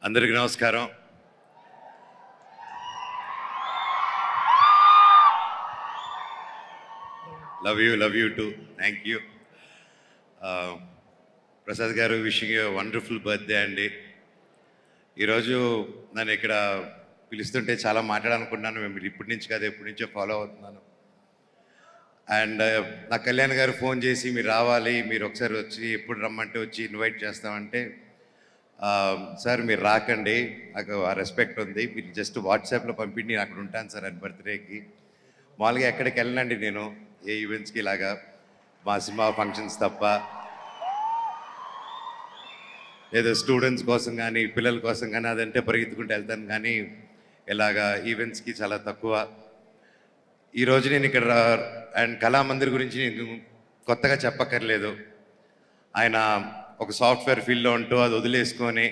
అందరికీ నమస్కారం. Love you to thank you. Prasad గారు, విషింగ్ యూ వండర్ఫుల్ బర్త్డే అండి. ఈరోజు నన్ను ఇక్కడ పిలుస్తుంటే చాలా మాట్లాడాలనుకున్నాను. మేము ఇప్పటి నుంచి కాదు, ఎప్పటి నుంచో ఫాలో అవుతున్నాను. అండ్ నా కళ్యాణ్ గారు ఫోన్ చేసి మీరు రావాలి, మీరు ఒకసారి వచ్చి ఎప్పుడు రమ్మంటే వచ్చి ఇన్వైట్ చేస్తామంటే, సార్ మీరు రాకండి, నాకు ఆ రెస్పెక్ట్ ఉంది, మీరు జస్ట్ వాట్సాప్లో పంపిండి నేను అక్కడ ఉంటాను సార్ అని బర్త్డేకి. మామూలుగా ఎక్కడికి వెళ్ళనండి నేను, ఏ ఈవెంట్స్కి ఇలాగా మా సినిమా ఫంక్షన్స్ తప్ప. ఏదో స్టూడెంట్స్ కోసం కానీ పిల్లల కోసం కానీ అదంటే పరిగెత్తుకుంటూ వెళ్తాను, కానీ ఇలాగా ఈవెంట్స్కి చాలా తక్కువ. ఈరోజు నేను ఇక్కడ అండ్ కళామందిర్ గురించి నేను కొత్తగా చెప్పక్కర్లేదు. ఆయన ఒక సాఫ్ట్వేర్ ఫీల్డ్లో ఉంటూ అది వదిలేసుకొని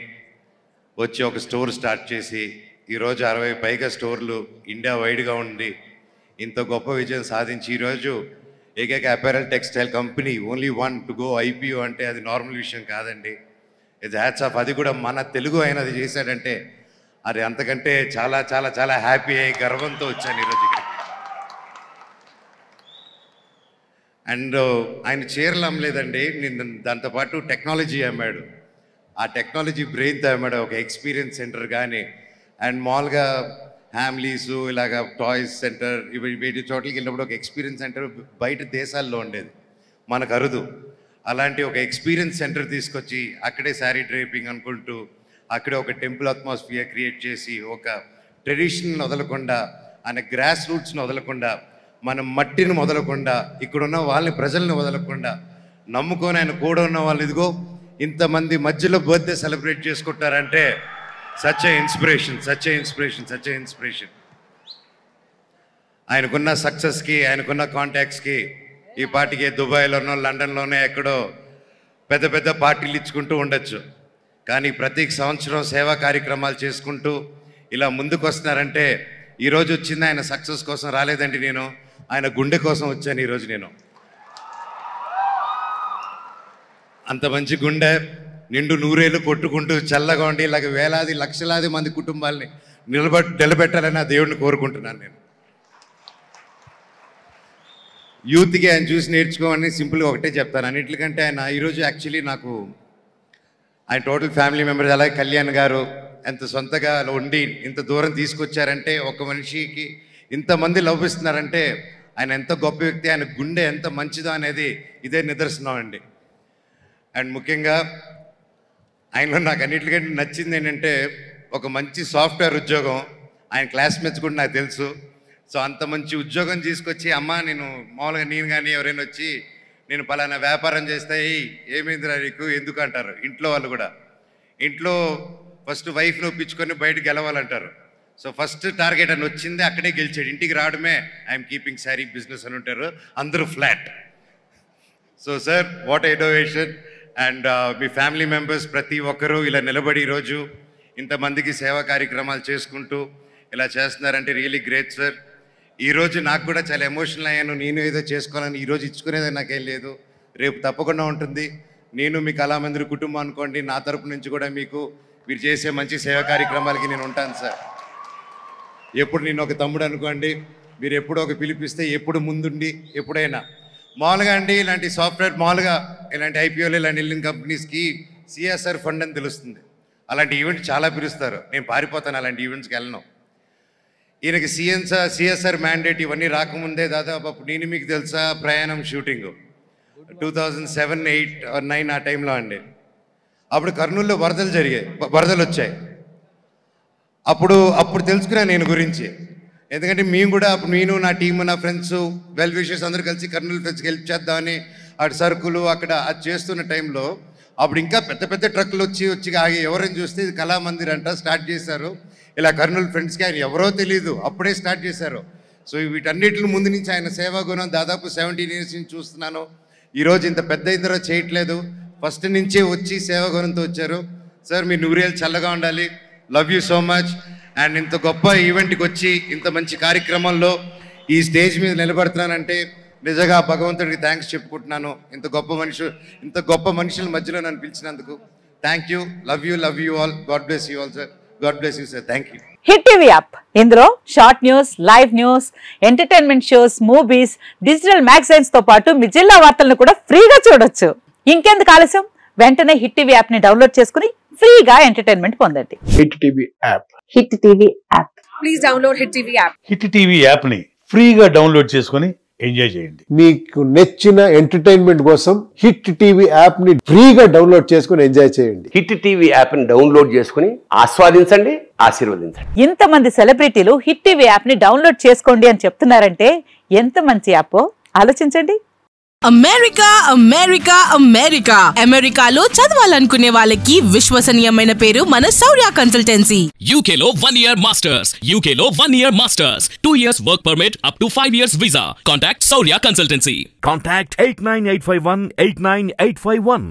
వచ్చి ఒక స్టోర్ స్టార్ట్ చేసి ఈరోజు 60 పైగా స్టోర్లు ఇండియా వైడ్గా ఉండి ఇంత గొప్ప విజయం సాధించి ఈరోజు ఏకైక apparel textile company only one to go IPO అంటే అది నార్మల్ విషయం కాదండి. ఇది హ్యాట్స్ ఆఫ్. అది కూడా మన తెలుగు అయినది చేశాడంటే అది అంతకంటే చాలా చాలా చాలా హ్యాపీ అయ్యి గర్వంతో వచ్చాను ఈరోజు ఇక్కడికి. అండ్ ఆయన చీరలు అమ్మలేదండి, నేను దాంతోపాటు టెక్నాలజీ అమ్మాడు. ఆ టెక్నాలజీ బ్రెయిన్తో అమ్మాడు. ఒక ఎక్స్పీరియన్స్ సెంటర్ కానీ అండ్ మామూలుగా ఫ్యామిలీసు ఇలాగ టాయ్స్ సెంటర్ ఇవి వీటి చోట్లకి వెళ్ళినప్పుడు ఒక ఎక్స్పీరియన్స్ సెంటర్ బయట దేశాల్లో ఉండేది, మనకు అరుదు. అలాంటి ఒక ఎక్స్పీరియన్స్ సెంటర్ తీసుకొచ్చి అక్కడే శారీ డ్రైపింగ్ అనుకుంటూ అక్కడే ఒక టెంపుల్ అట్మాస్ఫియర్ క్రియేట్ చేసి ఒక ట్రెడిషన్ వదలకుండా, ఆయన గ్రాస్ రూట్స్ని వదలకుండా, మన మట్టిని వదలకుండా, ఇక్కడున్న వాళ్ళని ప్రజల్ని వదలకుండా నమ్ముకొని ఆయన కూడా ఉన్న వాళ్ళు ఇదిగో ఇంతమంది మధ్యలో బర్త్డే సెలబ్రేట్ చేసుకుంటారంటే such a inspiration, such a inspiration, such a inspiration. ఆయనకున్న సక్సెస్కి, ఆయనకున్న కాంటాక్ట్స్కి ఈ పార్టీకి దుబాయ్లోనో లండన్లోనో ఎక్కడో పెద్ద పెద్ద పార్టీలు ఇచ్చుకుంటూ ఉండొచ్చు, కానీ ప్రతి సంవత్సరం సేవా కార్యక్రమాలు చేసుకుంటూ ఇలా ముందుకు వస్తున్నారంటే ఈరోజు వచ్చింది ఆయన సక్సెస్ కోసం రాలేదండి, నేను ఆయన గుండె కోసం వచ్చాను ఈరోజు. నేను అంత మంచి గుండె నిండు నూరేళ్ళు కొట్టుకుంటూ చల్లగా ఉండి ఇలాగ వేలాది లక్షలాది మంది కుటుంబాలని నిలబెట్టాలని ఆ దేవుడిని కోరుకుంటున్నాను. నేను యూత్కి ఆయన చూసి నేర్చుకోమని సింపుల్గా ఒకటే చెప్తాను. అన్నింటికంటే ఆయన ఈరోజు యాక్చువల్లీ నాకు ఆయన టోటల్ ఫ్యామిలీ మెంబర్స్ అలాగే కళ్యాణ్ గారు ఎంత సొంతగా ఉండి ఇంత దూరం తీసుకొచ్చారంటే, ఒక మనిషికి ఇంతమంది లవ్ ఇస్తున్నారంటే ఆయన ఎంత గొప్ప వ్యక్తి, ఆయన గుండె ఎంత మంచిదో అనేది ఇదే నిదర్శనం అండి. అండ్ ముఖ్యంగా ఆయనలో నాకు అన్నిటికంటే నచ్చింది ఏంటంటే ఒక మంచి సాఫ్ట్వేర్ ఉద్యోగం. ఆయన క్లాస్మేట్స్ కూడా నాకు తెలుసు. సో అంత మంచి ఉద్యోగం తీసుకొచ్చి అమ్మ నేను మామూలుగా నేను కానీ ఎవరైనా వచ్చి నేను పలానా వ్యాపారం చేస్తే ఏమైందిరా నీకు ఎందుకు అంటారు ఇంట్లో వాళ్ళు కూడా. ఇంట్లో ఫస్ట్ వైఫ్ని ఒప్పించుకొని బయటకు గెలవాలంటారు. సో ఫస్ట్ టార్గెట్ అని వచ్చింది, అక్కడే గెలిచాడు. ఇంటికి రావడమే ఐఎమ్ కీపింగ్ శారీ బిజినెస్ అని ఉంటారు, అందరూ flat. So sir what innovation. And me family members ప్రతి ఒక్కరూ ఇలా నిలబడి ఈరోజు ఇంతమందికి సేవా కార్యక్రమాలు చేసుకుంటూ ఇలా చేస్తున్నారంటే రియలీ గ్రేట్ సార్. ఈరోజు నాకు కూడా చాలా ఎమోషనల్ అయ్యాను. నేను ఏదో చేసుకోవాలని ఈరోజు ఇచ్చుకునేది నాకేం లేదు, రేపు తప్పకుండా ఉంటుంది. నేను మీ కళామందిర్ కుటుంబం అనుకోండి, నా తరపు నుంచి కూడా మీకు మీరు చేసే మంచి సేవా కార్యక్రమాలకి నేను ఉంటాను సార్. ఎప్పుడు నేను ఒక తమ్ముడు అనుకోండి, మీరు ఎప్పుడు ఒక పిలిపిస్తే ఎప్పుడు ముందుండి ఎప్పుడైనా మామూలుగా అండి ఇలాంటి సాఫ్ట్వేర్ మామూలుగా ఇలాంటి ఐపీఓలు ఇలాంటి వెళ్ళిన కంపెనీస్కి సిఎస్ఆర్ ఫండ్ అని తెలుస్తుంది. అలాంటి ఈవెంట్ చాలా పిలుస్తారు, నేను పారిపోతాను, అలాంటి ఈవెంట్స్కి వెళ్ళను. ఈయనకి సిఎస్ఆర్ మ్యాండేట్ ఇవన్నీ రాకముందే దాదాపు అప్పుడు నేను మీకు తెలుసా ప్రయాణం షూటింగ్ 2007, 8 or 9 ఆ టైంలో అండి. అప్పుడు కర్నూలులో వరదలు వచ్చాయి. అప్పుడు తెలుసుకున్నాను నేను గురించి. ఎందుకంటే మేము కూడా అప్పుడు నేను నా టీము నా ఫ్రెండ్స్ వెల్ విషర్స్ అందరూ కలిసి కర్నూలు ఫ్రెండ్స్కి హెల్ప్ చేద్దామని అటు సరుకులు అక్కడ అది చేస్తున్న టైంలో అప్పుడు ఇంకా పెద్ద పెద్ద ట్రక్కులు వచ్చి ఆగి ఎవరైనా చూస్తే ఇది కళామందిర్ అంట స్టార్ట్ చేశారు. ఇలా కర్నూలు ఫ్రెండ్స్కి ఆయన ఎవరో తెలియదు, అప్పుడే స్టార్ట్ చేశారు. సో వీటన్నిటిని ముందు నుంచి ఆయన సేవా గుణం దాదాపు 17 years నుంచి చూస్తున్నాను. ఈరోజు ఇంత పెద్ద ఇద్దరు చేయట్లేదు, ఫస్ట్ నుంచే వచ్చి సేవా గుణంతో వచ్చారు. సార్ మీ నూరేళ్ళు చల్లగా ఉండాలి, love you so much. And ఇంత గొప్ప ఈవెంట్కి వచ్చి ఇంత మంచి కార్యక్రమంలో ఈ స్టేజ్ మీద నిలబడుతున్నానంటే నిజంగా భగవంతుడికి థ్యాంక్స్ చెప్పుకుంటున్నాను. ఇంత గొప్ప మనుషుల మధ్యలో నన్ను పిలిచినందుకు thank you, love you all. God bless you all sir. God bless you sir. Thank you. Hit TV app, ఇందులో short news, live news, entertainment shows, movies, digital magazines తో పాటు మీ జిల్లా వార్తలను కూడా ఫ్రీగా చూడొచ్చు. ఇంకెందుకు ఆలస్యం, వెంటనే హిట్ టీవీ యాప్ ని డౌన్లోడ్ చేసుకుని ఫ్రీగా ఎంటర్టైన్మెంట్ పొందండి. Hit TV app. Hit TV app. Please download hit TV app. Hit TV app ని ఫ్రీగా డౌన్లోడ్ చేసుకుని ఎంజాయ్ చేయండి. మీకు నచ్చిన ఎంటర్టైన్మెంట్ కోసం హిట్ టీవీ యాప్ ని ఫ్రీగా డౌన్లోడ్ చేసుకుని ఎంజాయ్ చేయండి. హిట్ టీవీ యాప్ ని డౌన్లోడ్ చేసుకుని ఆస్వాదించండి, ఆశీర్వదించండి. ఇంతమంది సెలబ్రిటీలు హిట్ టీవీ యాప్ ని డౌన్లోడ్ చేసుకోండి అని చెప్తున్నారంటే ఎంత మంచి యాప్ ఆలోచించండి. అమెరికా అమెరికా అమెరికా అమెరికాలో చదవాలనుకునే వాళ్ళకి విశ్వసనీయమైన పేరు మన శౌర్య కన్సల్టెన్సీ. UK లో 1 year masters, UK లో 1 year masters, 2 years work permit up to 5 years visa. Contact Saurya Consultancy. Contact 89851 89851.